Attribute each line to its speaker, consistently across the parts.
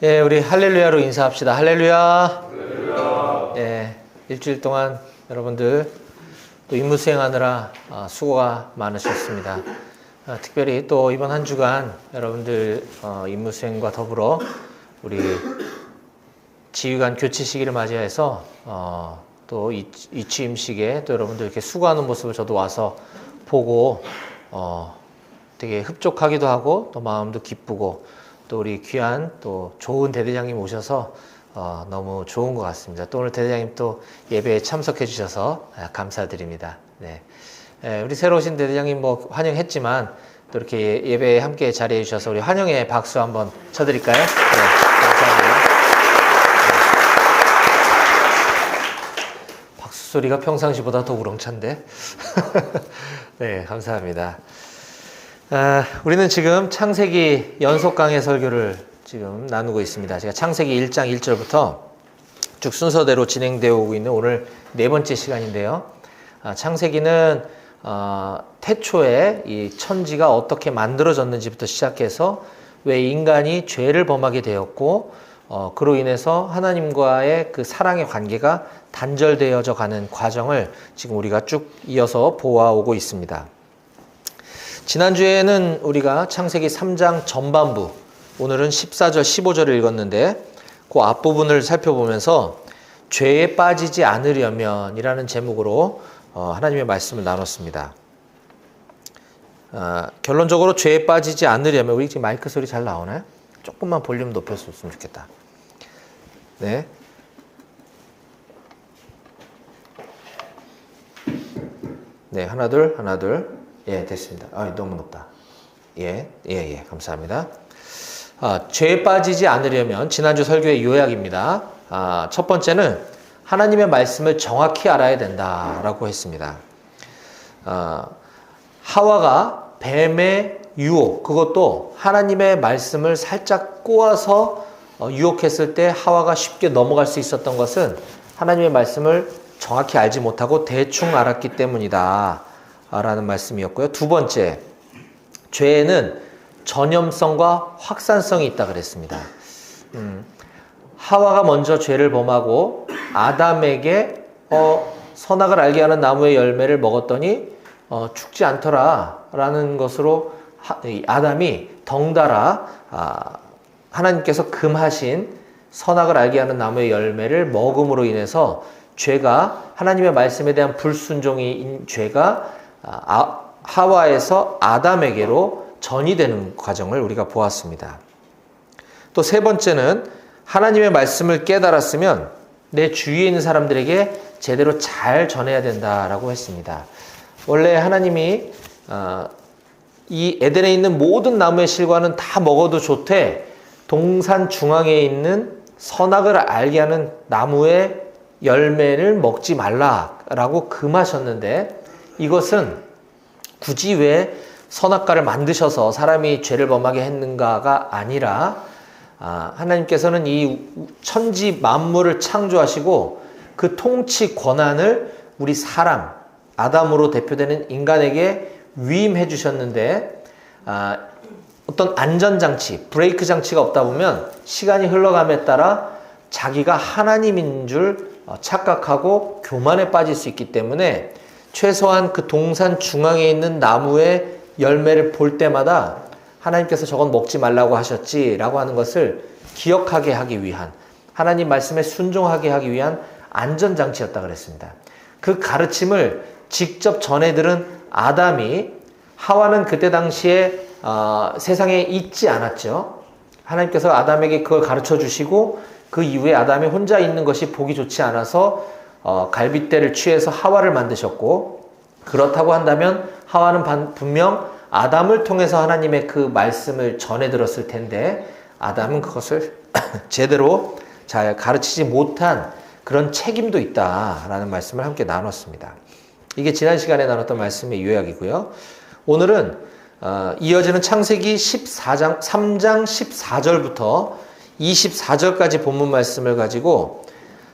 Speaker 1: 예, 우리 할렐루야로 인사합시다. 할렐루야. 할렐루야. 예, 일주일 동안 여러분들 또 임무 수행하느라 수고가 많으셨습니다. 특별히 또 이번 한 주간 여러분들 임무 수행과 더불어 우리 지휘관 교체 시기를 맞이해서 또 이 취임식에 또 여러분들 이렇게 수고하는 모습을 저도 와서 보고 되게 흡족하기도 하고 또 마음도 기쁘고 또 우리 귀한 또 좋은 대대장님 오셔서 너무 좋은 것 같습니다. 또 오늘 대대장님 또 예배에 참석해 주셔서 감사드립니다. 네. 우리 새로 오신 대대장님 뭐 환영했지만 또 이렇게 예배에 함께 자리해 주셔서 우리 환영의 박수 한번 쳐드릴까요? 네. 감사합니다. 박수 소리가 평상시보다 더 우렁찬데. 네, 감사합니다. 우리는 지금 창세기 연속 강해 설교를 지금 나누고 있습니다. 제가 창세기 1장 1절부터 쭉 순서대로 진행되어 오고 있는 오늘 네 번째 시간인데요. 창세기는 태초에 이 천지가 어떻게 만들어졌는지부터 시작해서 왜 인간이 죄를 범하게 되었고 그로 인해서 하나님과의 그 사랑의 관계가 단절되어져 가는 과정을 지금 우리가 쭉 이어서 보아오고 있습니다. 지난주에는 우리가 창세기 3장 전반부, 오늘은 14절, 15절을 읽었는데 그 앞부분을 살펴보면서 죄에 빠지지 않으려면 이라는 제목으로 하나님의 말씀을 나눴습니다. 결론적으로 죄에 빠지지 않으려면, 우리 지금 마이크 소리 잘 나오나요? 조금만 볼륨 높였으면 좋겠다. 네. 네, 하나, 둘. 예, 됐습니다. 너무 높다. 예, 감사합니다. 죄에 빠지지 않으려면 지난주 설교의 요약입니다. 첫 번째는 하나님의 말씀을 정확히 알아야 된다라고 했습니다. 하와가 뱀의 유혹, 그것도 하나님의 말씀을 살짝 꼬아서 유혹했을 때 하와가 쉽게 넘어갈 수 있었던 것은 하나님의 말씀을 정확히 알지 못하고 대충 알았기 때문이다 라는 말씀이었고요. 두 번째, 죄에는 전염성과 확산성이 있다 그랬습니다. 하와가 먼저 죄를 범하고 아담에게 선악을 알게 하는 나무의 열매를 먹었더니 죽지 않더라 라는 것으로 아담이 덩달아 하나님께서 금하신 선악을 알게 하는 나무의 열매를 먹음으로 인해서 죄가, 하나님의 말씀에 대한 불순종인 죄가 하와에서 아담에게로 전이되는 과정을 우리가 보았습니다. 또 세 번째는 하나님의 말씀을 깨달았으면 내 주위에 있는 사람들에게 제대로 잘 전해야 된다라고 했습니다. 원래 하나님이 이 에덴에 있는 모든 나무의 실과는 다 먹어도 좋되 동산 중앙에 있는 선악을 알게 하는 나무의 열매를 먹지 말라라고 금하셨는데, 이것은 굳이 왜 선악과를 만드셔서 사람이 죄를 범하게 했는가가 아니라 하나님께서는 이 천지 만물을 창조하시고 그 통치 권한을 우리 사람, 아담으로 대표되는 인간에게 위임해 주셨는데 어떤 안전장치, 브레이크 장치가 없다 보면 시간이 흘러감에 따라 자기가 하나님인 줄 착각하고 교만에 빠질 수 있기 때문에 최소한 그 동산 중앙에 있는 나무의 열매를 볼 때마다 하나님께서 저건 먹지 말라고 하셨지라고 하는 것을 기억하게 하기 위한, 하나님 말씀에 순종하게 하기 위한 안전장치였다 그랬습니다. 그 가르침을 직접 전해 들은 아담이, 하와는 그때 당시에 세상에 있지 않았죠. 하나님께서 아담에게 그걸 가르쳐 주시고 그 이후에 아담이 혼자 있는 것이 보기 좋지 않아서 갈빗대를 취해서 하와를 만드셨고, 그렇다고 한다면 하와는 분명 아담을 통해서 하나님의 그 말씀을 전해 들었을 텐데 아담은 그것을 제대로 잘 가르치지 못한 그런 책임도 있다라는 말씀을 함께 나눴습니다. 이게 지난 시간에 나눴던 말씀의 요약이고요. 오늘은 이어지는 창세기 3장 14절부터 24절까지 본문 말씀을 가지고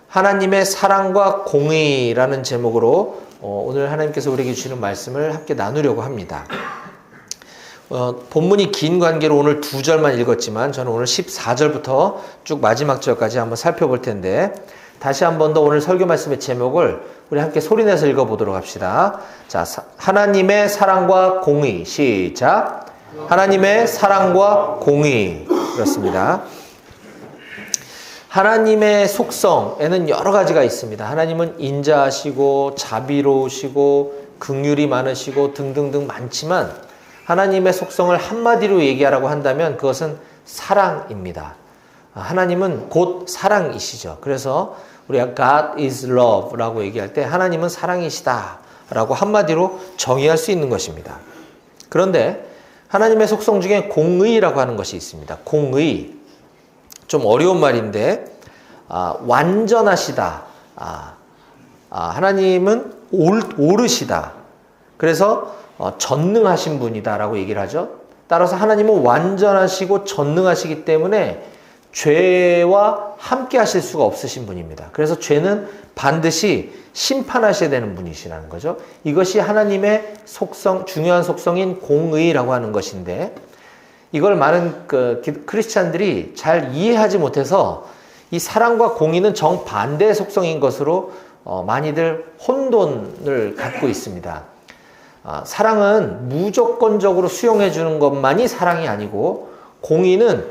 Speaker 1: 하나님의 사랑과 공의라는 제목으로 오늘 하나님께서 우리에게 주시는 말씀을 함께 나누려고 합니다. 본문이 긴 관계로 오늘 2절만 읽었지만 저는 오늘 14절부터 쭉 마지막 절까지 한번 살펴볼 텐데 다시 한 번 더 오늘 설교 말씀의 제목을 우리 함께 소리내서 읽어보도록 합시다. 자, 하나님의 사랑과 공의. 시작. 하나님의 사랑과 공의. 그렇습니다. 하나님의 속성에는 여러 가지가 있습니다. 하나님은 인자하시고 자비로우시고 긍휼이 많으시고 등등등 많지만 하나님의 속성을 한마디로 얘기하라고 한다면 그것은 사랑입니다. 하나님은 곧 사랑이시죠. 그래서 우리가 God is love라고 얘기할 때 하나님은 사랑이시다 라고 한마디로 정의할 수 있는 것입니다. 그런데 하나님의 속성 중에 공의라고 하는 것이 있습니다. 공의, 좀 어려운 말인데 완전하시다. 하나님은 옳으시다. 그래서 전능하신 분이다 라고 얘기를 하죠. 따라서 하나님은 완전하시고 전능하시기 때문에 죄와 함께 하실 수가 없으신 분입니다. 그래서 죄는 반드시 심판하셔야 되는 분이시라는 거죠. 이것이 하나님의 속성, 중요한 속성인 공의라고 하는 것인데 이걸 많은 크리스찬들이 잘 이해하지 못해서 이 사랑과 공의는 정반대의 속성인 것으로 많이들 혼돈을 갖고 있습니다. 사랑은 무조건적으로 수용해 주는 것만이 사랑이 아니고 공의는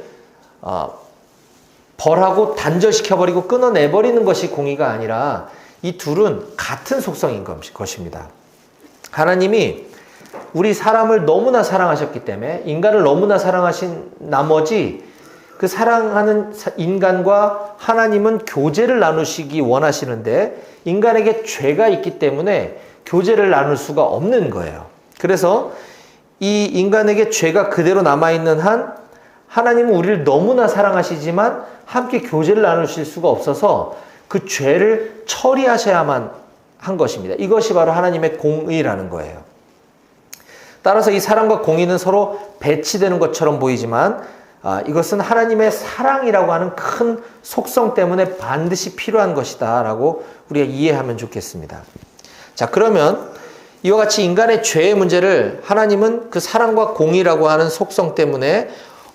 Speaker 1: 벌하고 단절시켜버리고 끊어내버리는 것이 공의가 아니라 이 둘은 같은 속성인 것입니다. 하나님이 우리 사람을 너무나 사랑하셨기 때문에 인간을 너무나 사랑하신 나머지 그 사랑하는 인간과 하나님은 교제를 나누시기 원하시는데 인간에게 죄가 있기 때문에 교제를 나눌 수가 없는 거예요. 그래서 이 인간에게 죄가 그대로 남아있는 한 하나님은 우리를 너무나 사랑하시지만 함께 교제를 나누실 수가 없어서 그 죄를 처리하셔야만 한 것입니다. 이것이 바로 하나님의 공의라는 거예요. 따라서 이 사랑과 공의는 서로 배치되는 것처럼 보이지만 이것은 하나님의 사랑이라고 하는 큰 속성 때문에 반드시 필요한 것이다 라고 우리가 이해하면 좋겠습니다. 자, 그러면 이와 같이 인간의 죄의 문제를 하나님은 그 사랑과 공의라고 하는 속성 때문에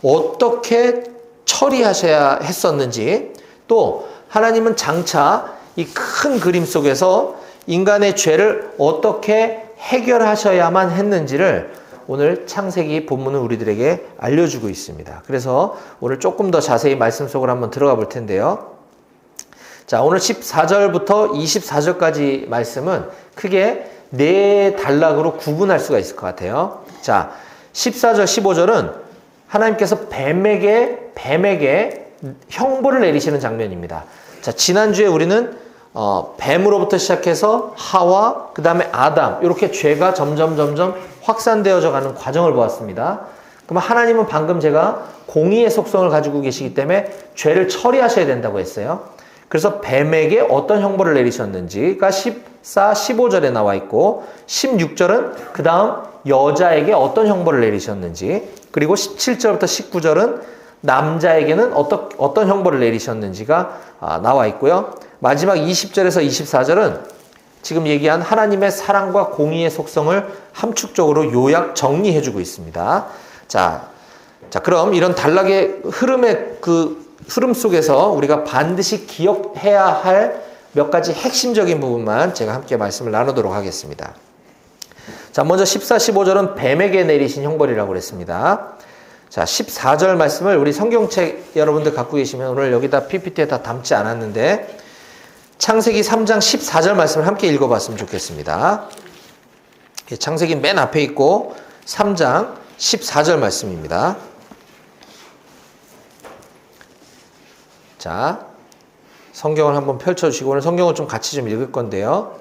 Speaker 1: 어떻게 처리하셔야 했었는지, 또 하나님은 장차 이 큰 그림 속에서 인간의 죄를 어떻게 해결하셔야만 했는지를 오늘 창세기 본문은 우리들에게 알려주고 있습니다. 그래서 오늘 조금 더 자세히 말씀 속으로 한번 들어가 볼 텐데요. 자, 오늘 14절부터 24절까지 말씀은 크게 네 단락으로 구분할 수가 있을 것 같아요. 자, 14절, 15절은 하나님께서 뱀에게 형벌을 내리시는 장면입니다. 자, 지난주에 우리는 뱀으로부터 시작해서 하와, 그 다음에 아담, 이렇게 죄가 점점 확산되어져 가는 과정을 보았습니다. 그럼 하나님은 방금 제가 공의의 속성을 가지고 계시기 때문에 죄를 처리하셔야 된다고 했어요. 그래서 뱀에게 어떤 형벌을 내리셨는지가 14, 15절에 나와 있고 16절은 그 다음 여자에게 어떤 형벌을 내리셨는지, 그리고 17절부터 19절은 남자에게는 어떤 형벌을 내리셨는지가 나와 있고요. 마지막 20절에서 24절은 지금 얘기한 하나님의 사랑과 공의의 속성을 함축적으로 요약 정리해주고 있습니다. 자, 그럼 이런 단락의 흐름 속에서 우리가 반드시 기억해야 할 몇 가지 핵심적인 부분만 제가 함께 말씀을 나누도록 하겠습니다. 자, 먼저 14, 15절은 뱀에게 내리신 형벌이라고 그랬습니다. 자, 14절 말씀을 우리 성경책 여러분들 갖고 계시면 오늘 여기다 PPT에 다 담지 않았는데 창세기 3장 14절 말씀을 함께 읽어봤으면 좋겠습니다. 창세기 맨 앞에 있고 3장 14절 말씀입니다. 자, 성경을 한번 펼쳐주시고 오늘 성경을 좀 같이 좀 읽을 건데요.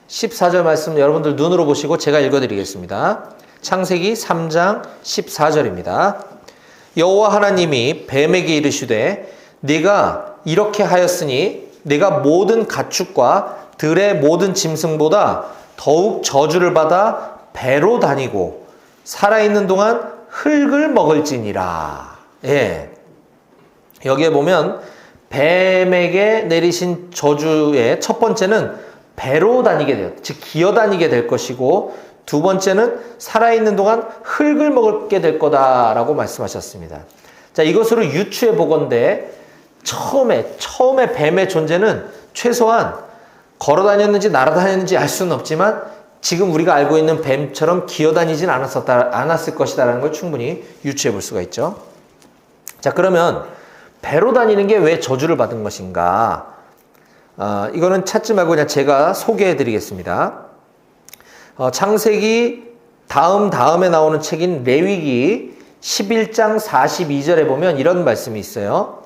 Speaker 1: 14절 말씀 여러분들 눈으로 보시고 제가 읽어드리겠습니다. 창세기 3장 14절입니다. 여호와 하나님이 뱀에게 이르시되 네가 이렇게 하였으니 내가 모든 가축과 들의 모든 짐승보다 더욱 저주를 받아 배로 다니고 살아있는 동안 흙을 먹을지니라. 예. 여기에 보면 뱀에게 내리신 저주의 첫 번째는 배로 다니게 돼요. 즉 기어다니게 될 것이고, 두 번째는 살아있는 동안 흙을 먹게 될 거다라고 말씀하셨습니다. 자, 이것으로 유추해 보건대 처음에 뱀의 존재는 최소한 걸어 다녔는지 날아다녔는지 알 수는 없지만 지금 우리가 알고 있는 뱀처럼 기어다니진 않았을 것이다라는 걸 충분히 유추해 볼 수가 있죠. 자, 그러면 배로 다니는 게 왜 저주를 받은 것인가? 이거는 찾지 말고 그냥 제가 소개해 드리겠습니다. 창세기 다음에 나오는 책인 레위기 11장 42절에 보면 이런 말씀이 있어요.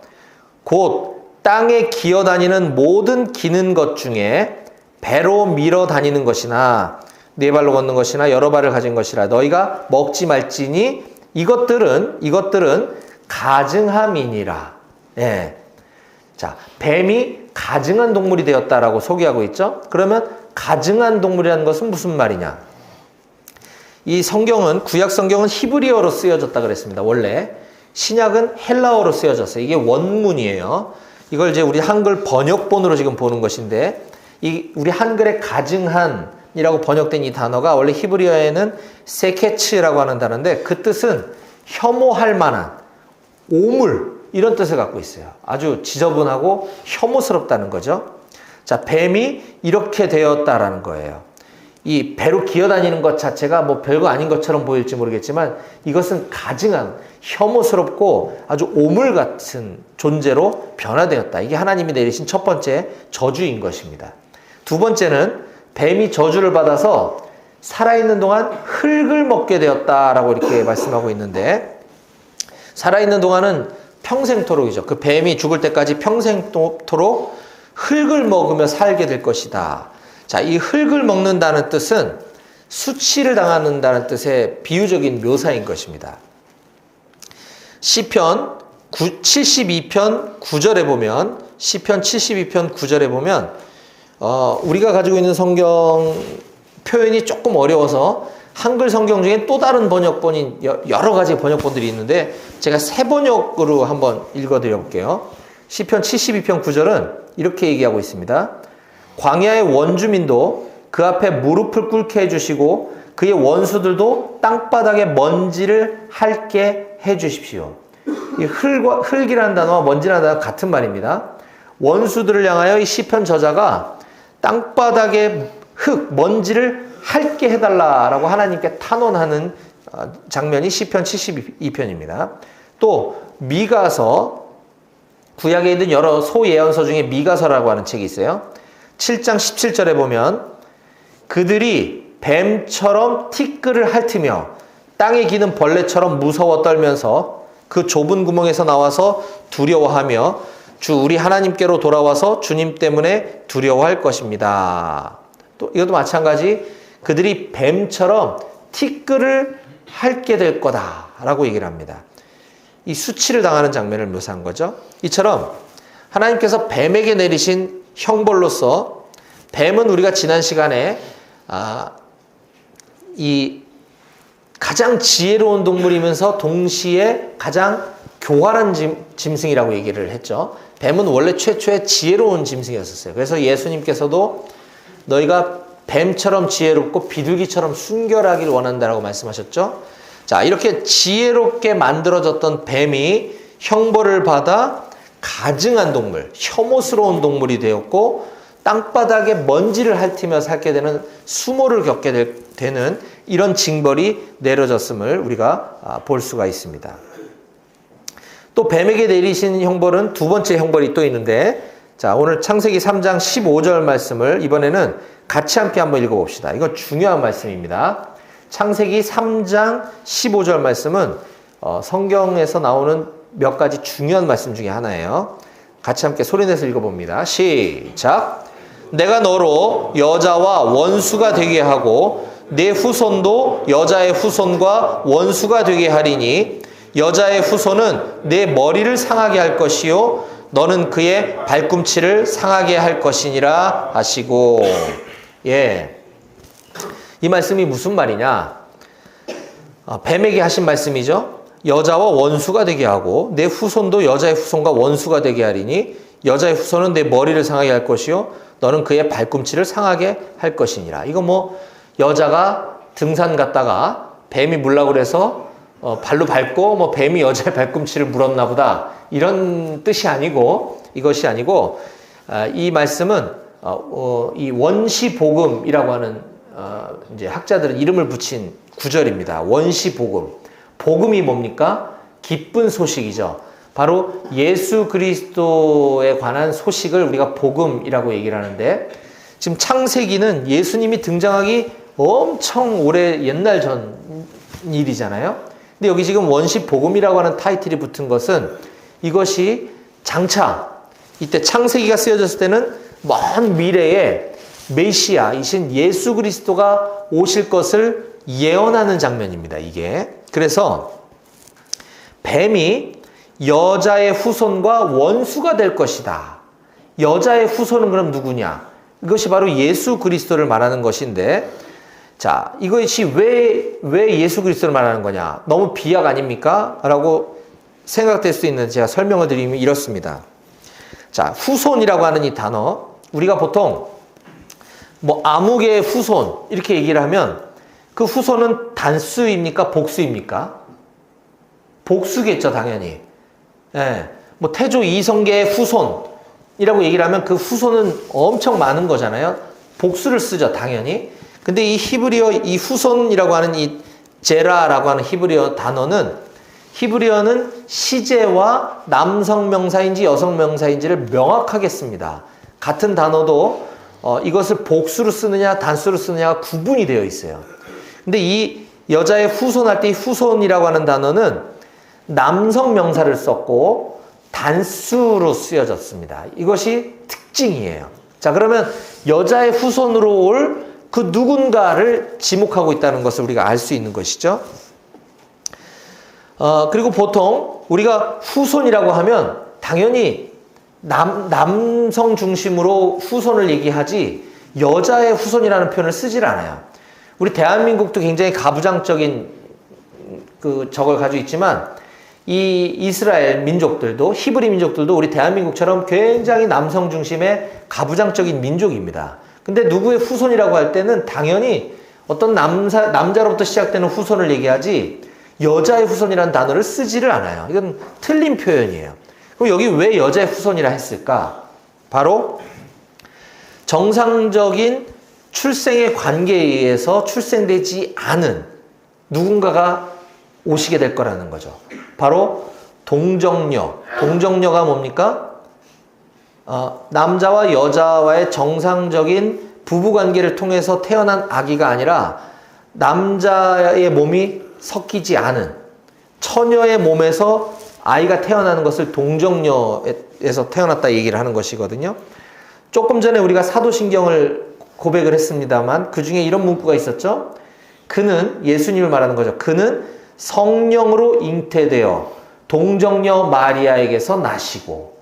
Speaker 1: 곧 땅에 기어다니는 모든 기는 것 중에 배로 밀어 다니는 것이나 네 발로 걷는 것이나 여러 발을 가진 것이라 너희가 먹지 말지니 이것들은 가증함이니라. 예. 자, 뱀이 가증한 동물이 되었다라고 소개하고 있죠. 그러면 가증한 동물이라는 것은 무슨 말이냐? 이 성경은 구약 성경은 히브리어로 쓰여졌다 그랬습니다. 원래 신약은 헬라어로 쓰여졌어요. 이게 원문이에요. 이걸 이제 우리 한글 번역본으로 지금 보는 것인데 이 우리 한글의 가증한이라고 번역된 이 단어가 원래 히브리어에는 세케츠라고 하는 단어인데 그 뜻은 혐오할 만한 오물 이런 뜻을 갖고 있어요. 아주 지저분하고 혐오스럽다는 거죠. 자, 뱀이 이렇게 되었다라는 거예요. 이 배로 기어다니는 것 자체가 뭐 별거 아닌 것처럼 보일지 모르겠지만 이것은 가증한 혐오스럽고 아주 오물 같은 존재로 변화되었다. 이게 하나님이 내리신 첫 번째 저주인 것입니다. 두 번째는 뱀이 저주를 받아서 살아있는 동안 흙을 먹게 되었다라고 이렇게 말씀하고 있는데 살아있는 동안은 평생토록이죠. 그 뱀이 죽을 때까지 평생토록 흙을 먹으며 살게 될 것이다. 자, 이 흙을 먹는다는 뜻은 수치를 당한다는 뜻의 비유적인 묘사인 것입니다. 시편 72편 9절에 보면 시편 72편 9절에 보면 우리가 가지고 있는 성경 표현이 조금 어려워서 한글 성경 중에 또 다른 번역본인 여러 가지 번역본들이 있는데 제가 새 번역으로 한번 읽어드려 볼게요. 시편 72편 9절은 이렇게 얘기하고 있습니다. 광야의 원주민도 그 앞에 무릎을 꿇게 해주시고 그의 원수들도 땅바닥에 먼지를 핥게 해주십시오. 이 흙이라는 단어와 먼지라는 단어가 같은 말입니다. 원수들을 향하여 이 시편 저자가 땅바닥에 먼지를 핥게 해달라라고 하나님께 탄원하는 장면이 시편 72편입니다. 또 미가서 구약에 있는 여러 소예언서 중에 미가서라고 하는 책이 있어요. 7장 17절에 보면 그들이 뱀처럼 티끌을 핥으며 땅에 기는 벌레처럼 무서워 떨면서 그 좁은 구멍에서 나와서 두려워하며 주 우리 하나님께로 돌아와서 주님 때문에 두려워할 것입니다. 또 이것도 마찬가지 그들이 뱀처럼 티끌을 핥게 될 거다라고 얘기를 합니다. 이 수치를 당하는 장면을 묘사한 거죠. 이처럼 하나님께서 뱀에게 내리신 형벌로서 뱀은 우리가 지난 시간에 이 가장 지혜로운 동물이면서 동시에 가장 교활한 짐승이라고 얘기를 했죠. 뱀은 원래 최초의 지혜로운 짐승이었어요. 그래서 예수님께서도 너희가 뱀처럼 지혜롭고 비둘기처럼 순결하길 원한다라고 말씀하셨죠. 자, 이렇게 지혜롭게 만들어졌던 뱀이 형벌을 받아 가증한 동물, 혐오스러운 동물이 되었고 땅바닥에 먼지를 핥으며 살게 되는 수모를 겪게 되는 이런 징벌이 내려졌음을 우리가 볼 수가 있습니다. 또 뱀에게 내리신 형벌은 두 번째 형벌이 또 있는데 자, 오늘 창세기 3장 15절 말씀을 이번에는 같이 함께 한번 읽어봅시다. 이거 중요한 말씀입니다. 창세기 3장 15절 말씀은 성경에서 나오는 몇 가지 중요한 말씀 중에 하나예요. 같이 함께 소리내서 읽어봅니다. 시작. 내가 너로 여자와 원수가 되게 하고 내 후손도 여자의 후손과 원수가 되게 하리니 여자의 후손은 내 머리를 상하게 할 것이요 너는 그의 발꿈치를 상하게 할 것이니라 하시고. 예, 이 말씀이 무슨 말이냐? 뱀에게 하신 말씀이죠. 여자와 원수가 되게 하고 내 후손도 여자의 후손과 원수가 되게 하리니 여자의 후손은 내 머리를 상하게 할 것이요 너는 그의 발꿈치를 상하게 할 것이니라. 이거 뭐 여자가 등산 갔다가 뱀이 물라고 그래서 발로 밟고 뭐 뱀이 여자의 발꿈치를 물었나 보다 이런 뜻이 아니고 이것이 아니고 이 말씀은 이 원시복음이라고 하는 이제 학자들은 이름을 붙인 구절입니다. 원시복음. 복음이 뭡니까? 기쁜 소식이죠. 바로 예수 그리스도에 관한 소식을 우리가 복음이라고 얘기를 하는데 지금 창세기는 예수님이 등장하기 엄청 오래 옛날 전 일이잖아요. 근데 여기 지금 원시복음이라고 하는 타이틀이 붙은 것은 이것이 장차 이때 창세기가 쓰여졌을 때는 먼 미래에 메시아이신 예수 그리스도가 오실 것을 예언하는 장면입니다. 이게. 그래서 뱀이 여자의 후손과 원수가 될 것이다. 여자의 후손은 그럼 누구냐? 이것이 바로 예수 그리스도를 말하는 것인데, 자, 이것이 왜 예수 그리스도를 말하는 거냐? 너무 비약 아닙니까? 라고 생각될 수 있는 제가 설명을 드리면 이렇습니다. 자, 후손이라고 하는 이 단어, 우리가 보통 뭐 아무개의 후손 이렇게 얘기를 하면 그 후손은 단수입니까? 복수입니까? 복수겠죠, 당연히. 예, 뭐 태조 이성계의 후손이라고 얘기를 하면 그 후손은 엄청 많은 거잖아요. 복수를 쓰죠, 당연히. 근데 이 히브리어 이 후손이라고 하는 이 제라라고 하는 히브리어 단어는 히브리어는 시제와 남성 명사인지 여성 명사인지를 명확하게 씁니다. 같은 단어도 이것을 복수로 쓰느냐 단수로 쓰느냐가 구분이 되어 있어요. 근데 이 여자의 후손할 때 이 후손이라고 하는 단어는 남성 명사를 썼고 단수로 쓰여졌습니다. 이것이 특징이에요. 자, 그러면 여자의 후손으로 올 그 누군가를 지목하고 있다는 것을 우리가 알 수 있는 것이죠. 그리고 보통 우리가 후손이라고 하면 당연히 남성 중심으로 후손을 얘기하지 여자의 후손이라는 표현을 쓰질 않아요. 우리 대한민국도 굉장히 가부장적인 저걸 가지고 있지만 이 이스라엘 민족들도 히브리 민족들도 우리 대한민국처럼 굉장히 남성 중심의 가부장적인 민족입니다. 근데 누구의 후손이라고 할 때는 당연히 어떤 남자로부터 시작되는 후손을 얘기하지 여자의 후손이라는 단어를 쓰지를 않아요. 이건 틀린 표현이에요. 그럼 여기 왜 여자의 후손이라 했을까? 바로 정상적인 출생의 관계에 의해서 출생되지 않은 누군가가 오시게 될 거라는 거죠. 바로 동정녀. 동정녀가 뭡니까? 남자와 여자와의 정상적인 부부관계를 통해서 태어난 아기가 아니라 남자의 몸이 섞이지 않은 처녀의 몸에서 아이가 태어나는 것을 동정녀에서 태어났다 얘기를 하는 것이거든요. 조금 전에 우리가 사도신경을 고백을 했습니다만 그 중에 이런 문구가 있었죠. 그는 예수님을 말하는 거죠. 그는 성령으로 잉태되어 동정녀 마리아에게서 나시고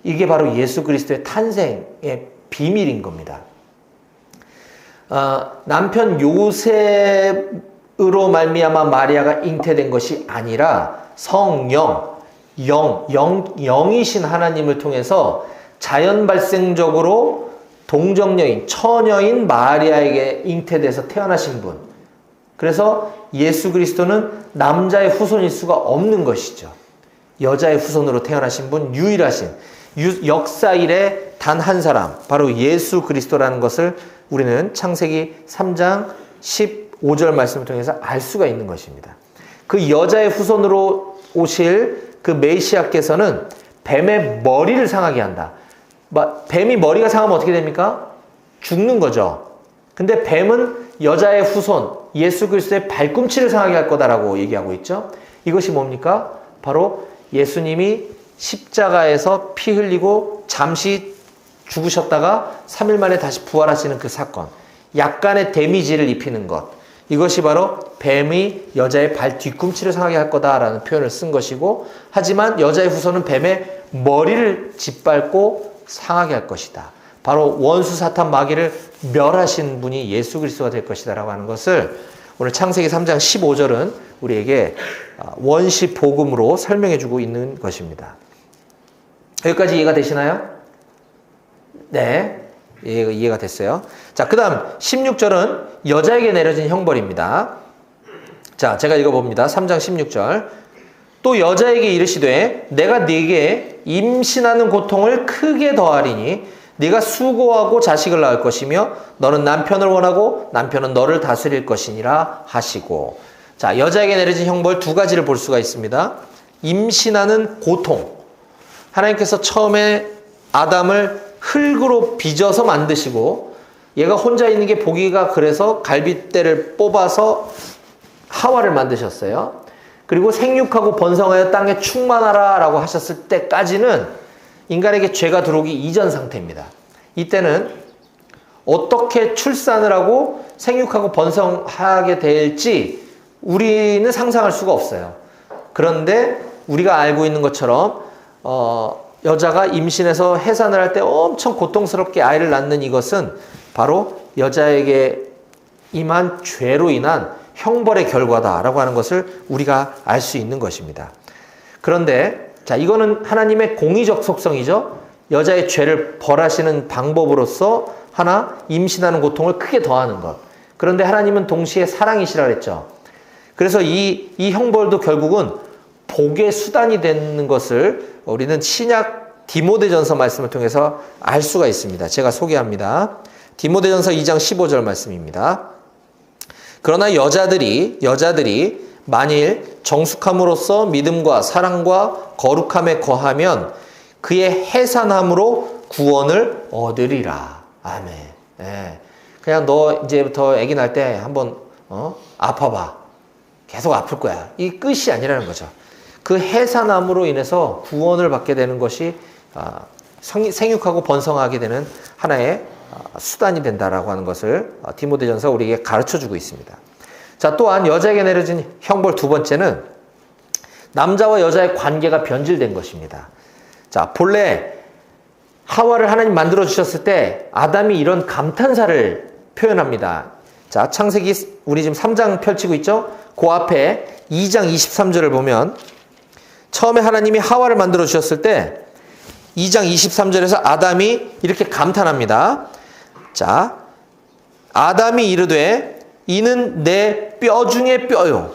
Speaker 1: 이게 바로 예수 그리스도의 탄생의 비밀인 겁니다. 남편 요셉으로 말미암아 마리아가 잉태된 것이 아니라 성령, 영이신 하나님을 통해서 자연 발생적으로 동정녀인, 처녀인 마리아에게 잉태돼서 태어나신 분. 그래서 예수 그리스도는 남자의 후손일 수가 없는 것이죠. 여자의 후손으로 태어나신 분, 유일하신 역사 이래 단 한 사람, 바로 예수 그리스도라는 것을 우리는 창세기 3장 15절 말씀을 통해서 알 수가 있는 것입니다. 그 여자의 후손으로 오실 그 메시아께서는 뱀의 머리를 상하게 한다. 뱀이 머리가 상하면 어떻게 됩니까? 죽는 거죠. 근데 뱀은 여자의 후손, 예수 그리스도의 발꿈치를 상하게 할 거다라고 얘기하고 있죠. 이것이 뭡니까? 바로 예수님이 십자가에서 피 흘리고 잠시 죽으셨다가 3일 만에 다시 부활하시는 그 사건. 약간의 데미지를 입히는 것. 이것이 바로 뱀이 여자의 발 뒤꿈치를 상하게 할 거다라는 표현을 쓴 것이고, 하지만 여자의 후손은 뱀의 머리를 짓밟고 상하게 할 것이다. 바로 원수 사탄 마귀를 멸하신 분이 예수 그리스도가 될 것이다 라고 하는 것을 오늘 창세기 3장 15절은 우리에게 원시 복음으로 설명해 주고 있는 것입니다. 여기까지 이해가 되시나요? 네. 이해가 됐어요? 자, 그 다음 16절은 여자에게 내려진 형벌입니다. 자, 제가 읽어봅니다. 3장 16절. 또 여자에게 이르시되 내가 네게 임신하는 고통을 크게 더하리니 네가 수고하고 자식을 낳을 것이며 너는 남편을 원하고 남편은 너를 다스릴 것이니라 하시고. 자, 여자에게 내려진 형벌 두 가지를 볼 수가 있습니다. 임신하는 고통. 하나님께서 처음에 아담을 흙으로 빚어서 만드시고 얘가 혼자 있는 게 보기가 그래서 갈빗대를 뽑아서 하와를 만드셨어요. 그리고 생육하고 번성하여 땅에 충만하라 라고 하셨을 때까지는 인간에게 죄가 들어오기 이전 상태입니다. 이때는 어떻게 출산을 하고 생육하고 번성하게 될지 우리는 상상할 수가 없어요. 그런데 우리가 알고 있는 것처럼 여자가 임신해서 해산을 할 때 엄청 고통스럽게 아이를 낳는 이것은 바로 여자에게 임한 죄로 인한 형벌의 결과다라고 하는 것을 우리가 알 수 있는 것입니다. 그런데 자, 이거는 하나님의 공의적 속성이죠. 여자의 죄를 벌하시는 방법으로서 하나 임신하는 고통을 크게 더하는 것. 그런데 하나님은 동시에 사랑이시라 그랬죠. 그래서 이 형벌도 결국은 복의 수단이 되는 것을 우리는 신약 디모데전서 말씀을 통해서 알 수가 있습니다. 제가 소개합니다. 디모데전서 2장 15절 말씀입니다. 그러나 여자들이 만일 정숙함으로써 믿음과 사랑과 거룩함에 거하면 그의 해산함으로 구원을 얻으리라. 아멘. 예. 그냥 너 이제부터 아기 날 때 한번 아파봐. 계속 아플 거야. 이 끝이 아니라는 거죠. 그 해산함으로 인해서 구원을 받게 되는 것이 생육하고 번성하게 되는 하나의 수단이 된다라고 하는 것을 디모데전서 우리에게 가르쳐주고 있습니다. 자, 또한 여자에게 내려진 형벌 두 번째는 남자와 여자의 관계가 변질된 것입니다. 자, 본래 하와를 하나님 만들어 주셨을 때 아담이 이런 감탄사를 표현합니다. 자, 창세기 우리 지금 3장 펼치고 있죠? 그 앞에 2장 23절을 보면 처음에 하나님이 하와를 만들어 주셨을 때 2장 23절에서 아담이 이렇게 감탄합니다. 자, 아담이 이르되 이는 내 뼈 중에 뼈요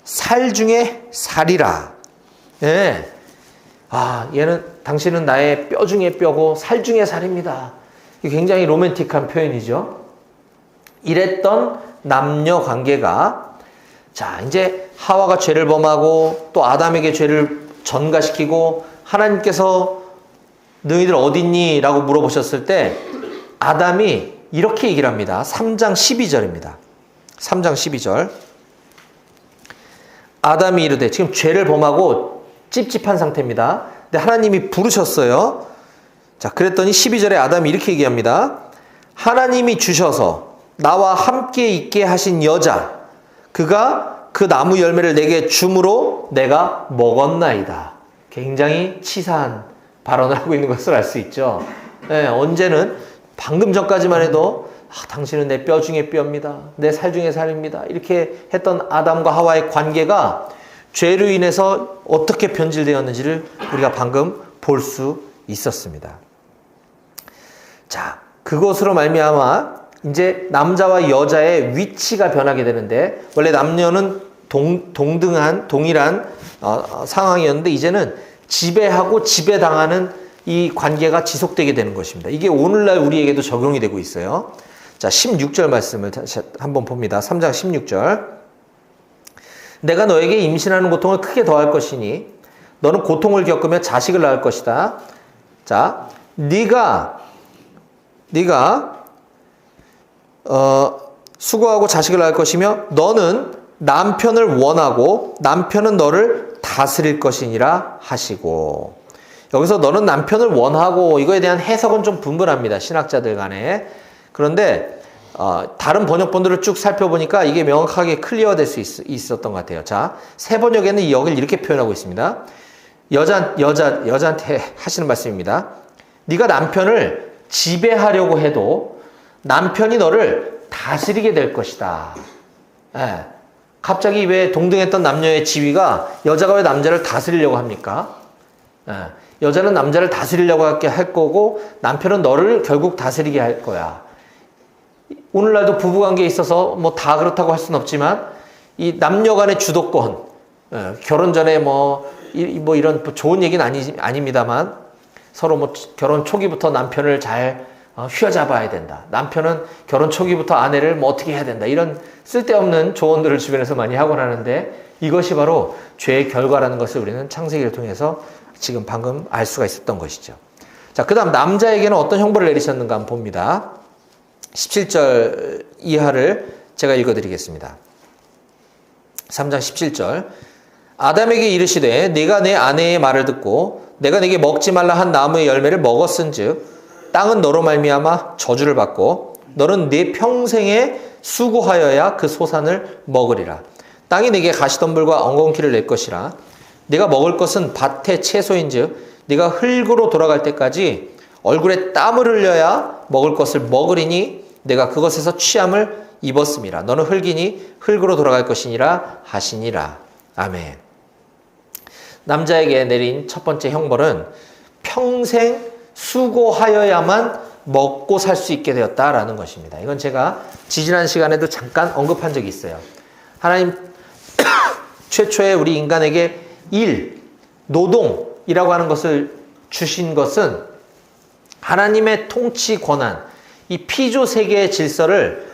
Speaker 1: 살 중에 살이라. 예. 얘는 당신은 나의 뼈 중에 뼈고 살 중에 살입니다. 이게 굉장히 로맨틱한 표현이죠. 이랬던 남녀 관계가 자, 이제 하와가 죄를 범하고 또 아담에게 죄를 전가시키고 하나님께서 너희들 어딨니? 라고 물어보셨을 때 아담이 이렇게 얘기를 합니다. 3장 12절입니다. 3장 12절. 아담이 이르되 지금 죄를 범하고 찝찝한 상태입니다. 근데 하나님이 부르셨어요. 자, 그랬더니 12절에 아담이 이렇게 얘기합니다. 하나님이 주셔서 나와 함께 있게 하신 여자 그가 그 나무 열매를 내게 줌으로 내가 먹었나이다. 굉장히 치사한 발언을 하고 있는 것을 알 수 있죠. 네, 언제는 방금 전까지만 해도 당신은 내 뼈 중에 뼈입니다. 내 살 중에 살입니다. 이렇게 했던 아담과 하와의 관계가 죄로 인해서 어떻게 변질되었는지를 우리가 방금 볼 수 있었습니다. 자, 그것으로 말미암아 이제 남자와 여자의 위치가 변하게 되는데 원래 남녀는 동일한 상황이었는데 이제는 지배하고 지배당하는 이 관계가 지속되게 되는 것입니다. 이게 오늘날 우리에게도 적용이 되고 있어요. 자, 16절 말씀을 다시 한번 봅니다. 3장 16절. 내가 너에게 임신하는 고통을 크게 더할 것이니 너는 고통을 겪으며 자식을 낳을 것이다. 자, 네가 수고하고 자식을 낳을 것이며 너는 남편을 원하고 남편은 너를 다스릴 것이니라 하시고. 여기서 너는 남편을 원하고 이거에 대한 해석은 좀 분분합니다. 신학자들 간에. 그런데 다른 번역본들을 쭉 살펴보니까 이게 명확하게 클리어될 수 있었던 것 같아요. 자, 새 번역에는 여기를 이렇게 표현하고 있습니다. 여자한테 하시는 말씀입니다. 네가 남편을 지배하려고 해도 남편이 너를 다스리게 될 것이다. 예. 갑자기 왜 동등했던 남녀의 지위가 여자가 왜 남자를 다스리려고 합니까? 예. 여자는 남자를 다스리려고 할 거고 남편은 너를 결국 다스리게 할 거야. 오늘날도 부부관계에 있어서 뭐 다 그렇다고 할 수는 없지만 이 남녀 간의 주도권, 결혼 전에 뭐 이런 좋은 얘기는 아닙니다만 서로 뭐 결혼 초기부터 남편을 잘 휘어잡아야 된다. 남편은 결혼 초기부터 아내를 뭐 어떻게 해야 된다. 이런 쓸데없는 조언들을 주변에서 많이 하곤 하는데 이것이 바로 죄의 결과라는 것을 우리는 창세기를 통해서 지금 방금 알 수가 있었던 것이죠. 자, 그 다음 남자에게는 어떤 형벌을 내리셨는가 한번 봅니다. 17절 이하를 제가 읽어드리겠습니다. 3장 17절. 아담에게 이르시되 네가 내 아내의 말을 듣고 내가 네게 먹지 말라 한 나무의 열매를 먹었은즉 땅은 너로 말미암아 저주를 받고 너는 네 평생에 수고하여야 그 소산을 먹으리라. 땅이 네게 가시덤불과 엉겅퀴를 낼 것이라. 네가 먹을 것은 밭의 채소인즉 네가 흙으로 돌아갈 때까지 얼굴에 땀을 흘려야 먹을 것을 먹으리니 내가 그것에서 취함을 입었음이라. 너는 흙이니 흙으로 돌아갈 것이니라 하시니라. 아멘. 남자에게 내린 첫 번째 형벌은 평생 수고하여야만 먹고 살 수 있게 되었다라는 것입니다. 이건 제가 지지난 시간에도 잠깐 언급한 적이 있어요. 하나님 최초에 우리 인간에게 일, 노동이라고 하는 것을 주신 것은 하나님의 통치 권한, 이 피조 세계의 질서를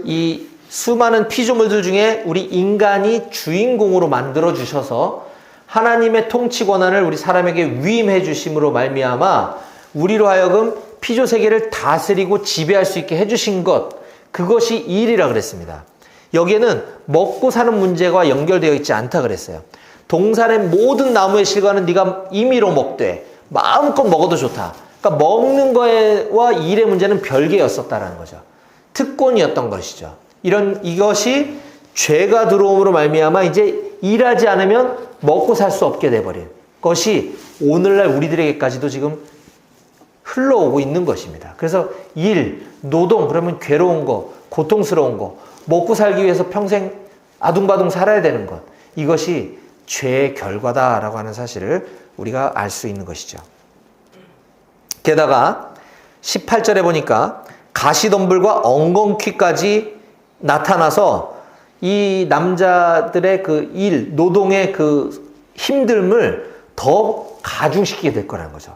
Speaker 1: 이 수많은 피조물들 중에 우리 인간이 주인공으로 만들어 주셔서 하나님의 통치 권한을 우리 사람에게 위임해 주심으로 말미암아 우리로 하여금 피조 세계를 다스리고 지배할 수 있게 해주신 것, 그것이 일이라 그랬습니다. 여기에는 먹고 사는 문제와 연결되어 있지 않다 그랬어요. 동산의 모든 나무의 실과는 네가 임의로 먹되 마음껏 먹어도 좋다. 그러니까 먹는 거와 일의 문제는 별개였었다라는 거죠. 특권이었던 것이죠. 이것이 죄가 들어옴으로 말미암아 이제 일하지 않으면 먹고 살 수 없게 돼버린 것이 오늘날 우리들에게까지도 지금 흘러오고 있는 것입니다. 그래서 일, 노동, 그러면 괴로운 거, 고통스러운 거, 먹고 살기 위해서 평생 아둥바둥 살아야 되는 것, 이것이 죄의 결과다라고 하는 사실을 우리가 알 수 있는 것이죠. 게다가 18절에 보니까 가시덤불과 엉겅퀴까지 나타나서 이 남자들의 그 일, 노동의 그 힘듦을 더 가중시키게 될 거라는 거죠.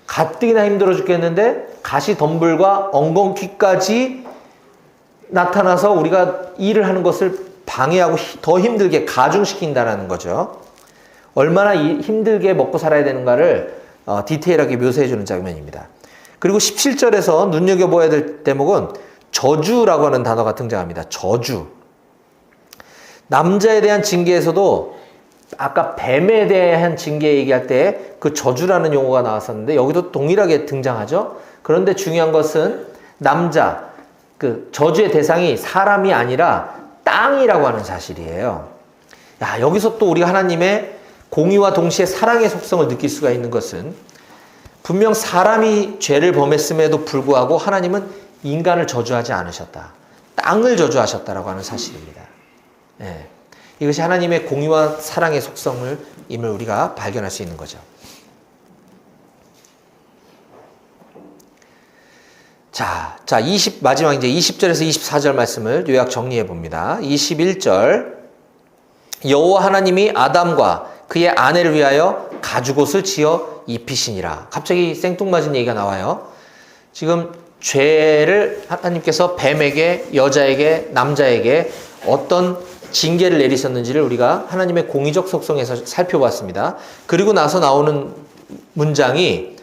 Speaker 1: 가뜩이나 힘들어 죽겠는데 가시덤불과 엉겅퀴까지 나타나서 우리가 일을 하는 것을 방해하고 더 힘들게 가중시킨다는 거죠. 얼마나 힘들게 먹고 살아야 되는가를 디테일하게 묘사해 주는 장면입니다. 그리고 17절에서 눈여겨봐야 될 대목은 저주라고 하는 단어가 등장합니다. 저주. 남자에 대한 징계에서도 아까 뱀에 대한 징계 얘기할 때 그 저주라는 용어가 나왔었는데 여기도 동일하게 등장하죠. 그런데 중요한 것은 남자, 그 저주의 대상이 사람이 아니라 땅이라고 하는 사실이에요. 야, 여기서 또 우리가 하나님의 공의와 동시에 사랑의 속성을 느낄 수가 있는 것은 분명 사람이 죄를 범했음에도 불구하고 하나님은 인간을 저주하지 않으셨다. 땅을 저주하셨다라고 하는 사실입니다. 예. 이것이 하나님의 공의와 사랑의 속성을 임을 우리가 발견할 수 있는 거죠. 마지막 이제 20절에서 24절 말씀을 요약 정리해 봅니다. 21절. 여호와 하나님이 아담과 그의 아내를 위하여 가죽옷을 지어 입히시니라. 갑자기 생뚱맞은 얘기가 나와요. 지금 죄를 하나님께서 뱀에게, 여자에게, 남자에게 어떤 징계를 내리셨는지를 우리가 하나님의 공의적 속성에서 살펴봤습니다. 그리고 나서 나오는 문장이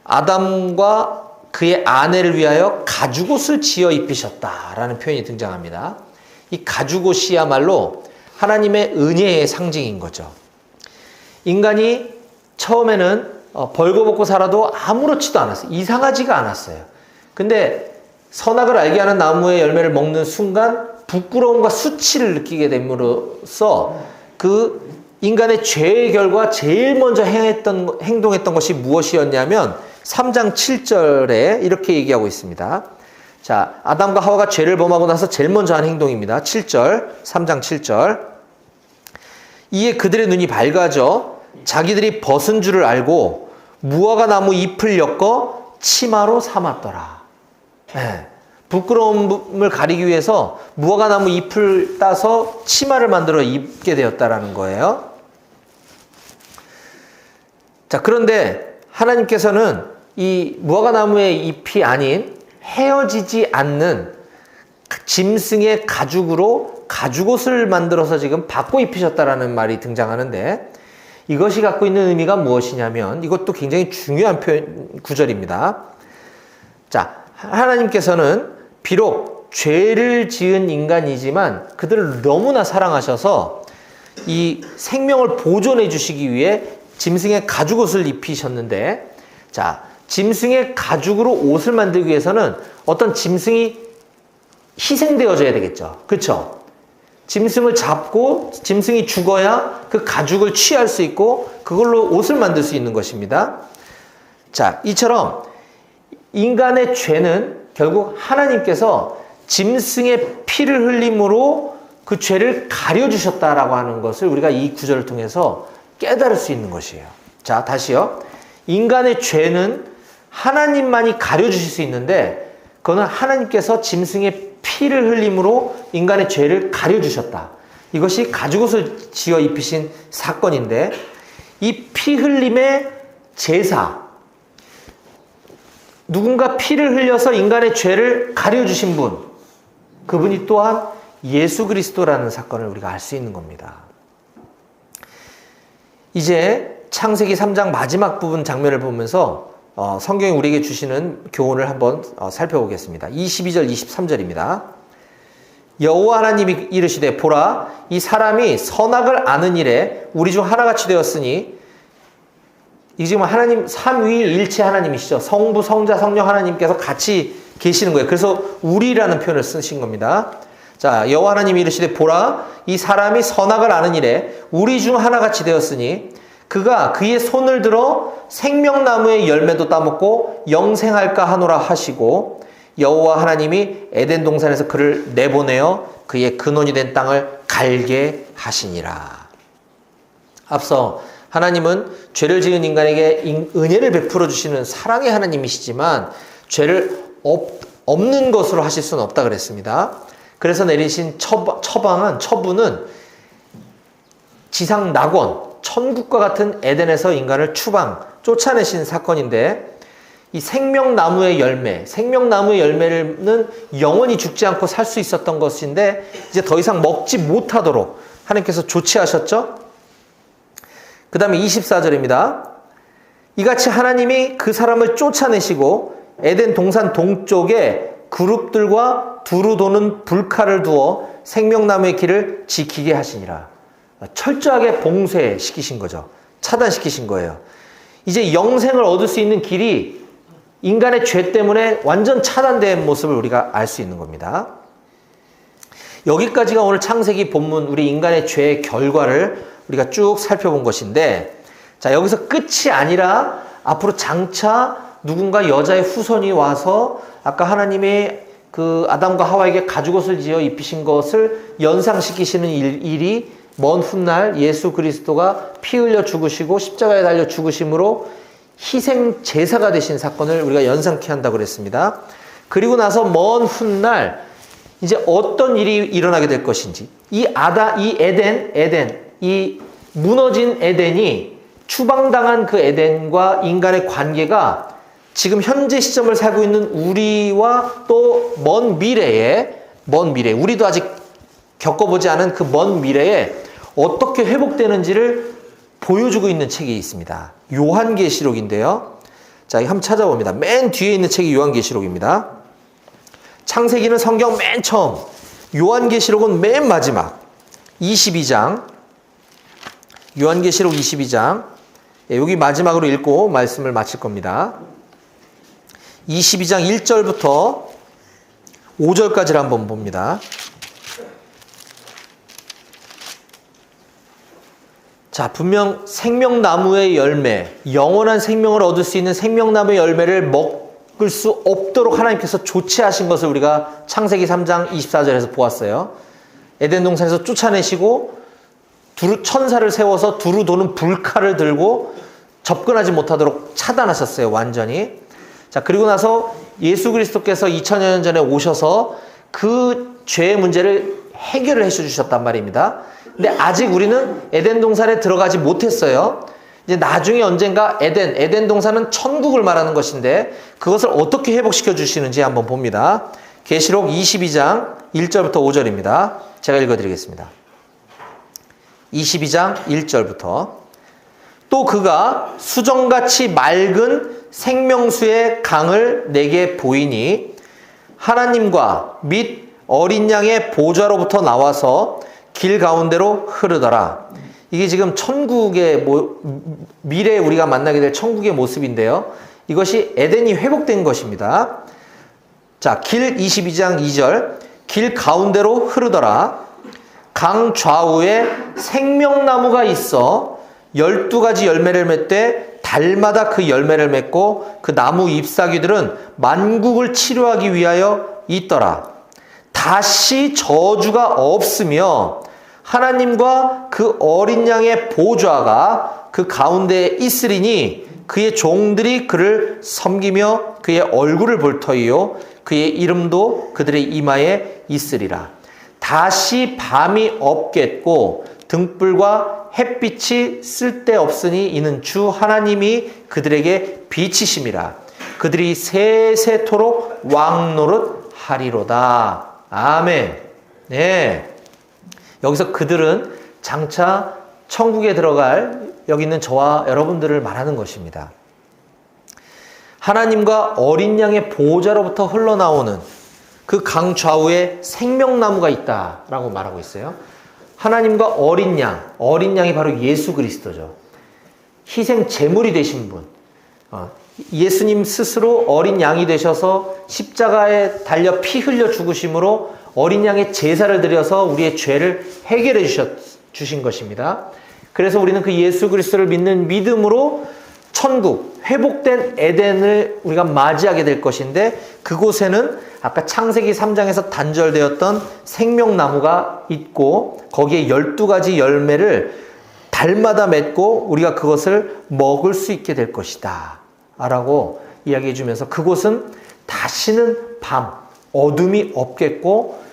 Speaker 1: 아담과 그의 아내를 위하여 가죽옷을 지어 입히셨다라는 표현이 등장합니다. 이 가죽옷이야말로 하나님의 은혜의 상징인 거죠. 인간이 처음에는 벌거벗고 살아도 아무렇지도 않았어요. 이상하지가 않았어요. 근데 선악을 알게 하는 나무의 열매를 먹는 순간 부끄러움과 수치를 느끼게 됨으로써 그 인간의 죄의 결과 제일 먼저 행동했던 것이 무엇이었냐면 3장 7절에 이렇게 얘기하고 있습니다. 자, 아담과 하와가 죄를 범하고 나서 제일 먼저 한 행동입니다. 7절, 3장 7절. 이에 그들의 눈이 밝아져 자기들이 벗은 줄을 알고 무화과 나무 잎을 엮어 치마로 삼았더라. 네. 부끄러움을 가리기 위해서 무화과 나무 잎을 따서 치마를 만들어 입게 되었다라는 거예요. 자, 그런데 하나님께서는 이 무화과 나무의 잎이 아닌 헤어지지 않는 짐승의 가죽으로 가죽옷을 만들어서 지금 바꿔 입히셨다라는 말이 등장하는데, 이것이 갖고 있는 의미가 무엇이냐면, 이것도 굉장히 중요한 구절입니다. 자, 하나님께서는 비록 죄를 지은 인간이지만 그들을 너무나 사랑하셔서 이 생명을 보존해 주시기 위해 짐승의 가죽옷을 입히셨는데, 자, 짐승의 가죽으로 옷을 만들기 위해서는 어떤 짐승이 희생되어져야 되겠죠. 그렇죠? 짐승을 잡고 짐승이 죽어야 그 가죽을 취할 수 있고 그걸로 옷을 만들 수 있는 것입니다. 자, 이처럼 인간의 죄는 결국 하나님께서 짐승의 피를 흘림으로 그 죄를 가려주셨다라고 하는 것을 우리가 이 구절을 통해서 깨달을 수 있는 것이에요. 자, 다시요. 인간의 죄는 하나님만이 가려주실 수 있는데, 그거는 하나님께서 짐승의 피를 흘림으로 인간의 죄를 가려주셨다. 이것이 가죽옷을 지어 입히신 사건인데, 이 피 흘림의 제사, 누군가 피를 흘려서 인간의 죄를 가려주신 분, 그분이 또한 예수 그리스도라는 사건을 우리가 알 수 있는 겁니다. 이제 창세기 3장 마지막 부분 장면을 보면서 성경이 우리에게 주시는 교훈을 한번 살펴보겠습니다. 22절, 23절입니다. 여호와 하나님이 이르시되 보라, 이 사람이 선악을 아는 일에 우리 중 하나같이 되었으니, 이 지금 하나님 삼위일체 하나님이시죠. 성부, 성자, 성령 하나님께서 같이 계시는 거예요. 그래서 우리라는 표현을 쓰신 겁니다. 자, 여호와 하나님이 이르시되 보라, 이 사람이 선악을 아는 일에 우리 중 하나같이 되었으니 그가 그의 손을 들어 생명나무의 열매도 따먹고 영생할까 하노라 하시고, 여호와 하나님이 에덴 동산에서 그를 내보내어 그의 근원이 된 땅을 갈게 하시니라. 앞서 하나님은 죄를 지은 인간에게 은혜를 베풀어 주시는 사랑의 하나님이시지만 죄를 없는 것으로 하실 수는 없다 그랬습니다. 그래서 내리신 처분은 지상 낙원, 천국과 같은 에덴에서 인간을 쫓아내신 사건인데, 이 생명나무의 열매는 영원히 죽지 않고 살 수 있었던 것인데 이제 더 이상 먹지 못하도록 하나님께서 조치하셨죠. 그 다음에 24절입니다. 이같이 하나님이 그 사람을 쫓아내시고 에덴 동산 동쪽에 그룹들과 두루 도는 불칼을 두어 생명나무의 길을 지키게 하시니라. 철저하게 봉쇄시키신 거죠. 차단시키신 거예요. 이제 영생을 얻을 수 있는 길이 인간의 죄 때문에 완전 차단된 모습을 우리가 알 수 있는 겁니다. 여기까지가 오늘 창세기 본문, 우리 인간의 죄의 결과를 우리가 쭉 살펴본 것인데, 자, 여기서 끝이 아니라 앞으로 장차 누군가 여자의 후손이 와서 아까 하나님의 그 아담과 하와에게 가죽옷을 지어 입히신 것을 연상시키시는 일이 먼 훗날 예수 그리스도가 피 흘려 죽으시고 십자가에 달려 죽으심으로 희생 제사가 되신 사건을 우리가 연상케 한다고 그랬습니다. 그리고 나서 먼 훗날 이제 어떤 일이 일어나게 될 것인지, 이 무너진 에덴이, 추방당한 그 에덴과 인간의 관계가 지금 현재 시점을 살고 있는 우리와 또 먼 미래에, 우리도 아직 겪어보지 않은 그 먼 미래에 어떻게 회복되는지를 보여주고 있는 책이 있습니다. 요한계시록인데요. 자, 한번 찾아봅니다. 맨 뒤에 있는 책이 요한계시록입니다. 창세기는 성경 맨 처음, 요한계시록은 맨 마지막 22장, 요한계시록 22장, 여기 마지막으로 읽고 말씀을 마칠 겁니다. 22장 1절부터 5절까지를 한번 봅니다. 자, 분명 생명나무의 열매, 영원한 생명을 얻을 수 있는 생명나무의 열매를 먹을 수 없도록 하나님께서 조치하신 것을 우리가 창세기 3장 24절에서 보았어요. 에덴 동산에서 쫓아내시고 천사를 세워서 두루 도는 불칼을 들고 접근하지 못하도록 차단하셨어요. 완전히. 자, 그리고 나서 예수 그리스도께서 2000여 년 전에 오셔서 그 죄의 문제를 해결을 해주셨단 말입니다. 근데 아직 우리는 에덴 동산에 들어가지 못했어요. 이제 나중에 언젠가 에덴 동산은 천국을 말하는 것인데 그것을 어떻게 회복시켜 주시는지 한번 봅니다. 계시록 22장 1절부터 5절입니다. 제가 읽어드리겠습니다. 22장 1절부터 또 그가 수정같이 맑은 생명수의 강을 내게 보이니 하나님과 및 어린 양의 보좌로부터 나와서 길 가운데로 흐르더라. 이게 지금 천국의 미래에 우리가 만나게 될 천국의 모습인데요. 이것이 에덴이 회복된 것입니다. 자, 길 22장 2절 길 가운데로 흐르더라. 강 좌우에 생명나무가 있어 12가지 열매를 맺되 달마다 그 열매를 맺고 그 나무 잎사귀들은 만국을 치료하기 위하여 있더라. 다시 저주가 없으며 하나님과 그 어린 양의 보좌가 그 가운데에 있으리니 그의 종들이 그를 섬기며 그의 얼굴을 볼 터이요 그의 이름도 그들의 이마에 있으리라. 다시 밤이 없겠고 등불과 햇빛이 쓸데없으니 이는 주 하나님이 그들에게 빛이심이라. 그들이 세세토록 왕노릇 하리로다. 아멘. 네. 여기서 그들은 장차 천국에 들어갈 여기 있는 저와 여러분들을 말하는 것입니다. 하나님과 어린 양의 보호자로부터 흘러나오는 그 강 좌우에 생명나무가 있다라고 말하고 있어요. 하나님과 어린 양이 바로 예수 그리스도죠. 희생 제물이 되신 분. 예수님 스스로 어린 양이 되셔서 십자가에 달려 피 흘려 죽으심으로 어린 양의 제사를 드려서 우리의 죄를 해결해 주신 것입니다. 그래서 우리는 그 예수 그리스도를 믿는 믿음으로 천국, 회복된 에덴을 우리가 맞이하게 될 것인데 그곳에는 아까 창세기 3장에서 단절되었던 생명나무가 있고 거기에 12가지 열매를 달마다 맺고 우리가 그것을 먹을 수 있게 될 것이다 라고 이야기해 주면서 그곳은 다시는 밤, 어둠이 없겠고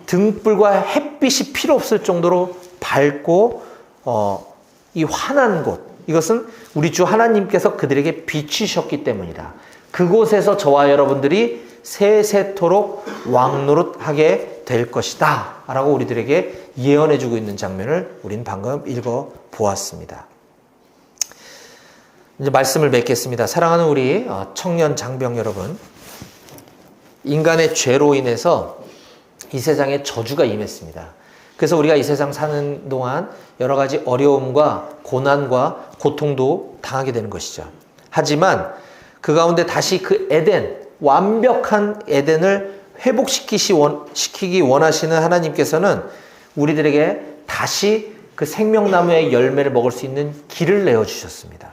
Speaker 1: 등불과 햇빛이 필요 없을 정도로 밝고 이 환한 곳, 이것은 우리 주 하나님께서 그들에게 비추셨기 때문이다. 그곳에서 저와 여러분들이 세세토록 왕노릇하게 될 것이다 라고 우리들에게 예언해 주고 있는 장면을 우린 방금 읽어 보았습니다. 이제 말씀을 맺겠습니다. 사랑하는 우리 청년 장병 여러분, 인간의 죄로 인해서 이 세상에 저주가 임했습니다. 그래서 우리가 이 세상 사는 동안 여러 가지 어려움과 고난과 고통도 당하게 되는 것이죠. 하지만 그 가운데 다시 그 에덴, 완벽한 에덴을 회복시키기 원하시는 하나님께서는 우리들에게 다시 그 생명나무의 열매를 먹을 수 있는 길을 내어주셨습니다.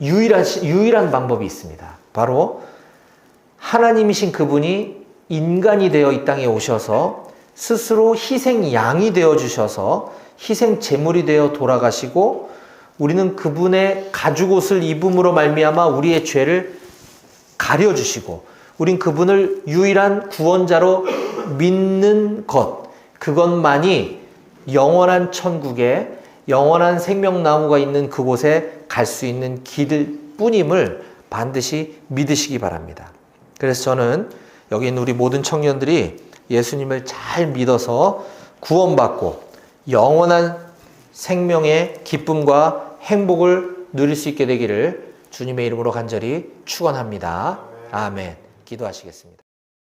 Speaker 1: 유일한 방법이 있습니다. 바로 하나님이신 그분이 인간이 되어 이 땅에 오셔서 스스로 희생 양이 되어 주셔서 희생 제물이 되어 돌아가시고 우리는 그분의 가죽옷을 입음으로 말미암아 우리의 죄를 가려 주시고 우린 그분을 유일한 구원자로 믿는 것, 그것만이 영원한 천국에 영원한 생명나무가 있는 그곳에 갈 수 있는 길 뿐임을 반드시 믿으시기 바랍니다. 그래서 저는 여기 있는 우리 모든 청년들이 예수님을 잘 믿어서 구원받고 영원한 생명의 기쁨과 행복을 누릴 수 있게 되기를 주님의 이름으로 간절히 축원합니다. 아멘. 기도하시겠습니다.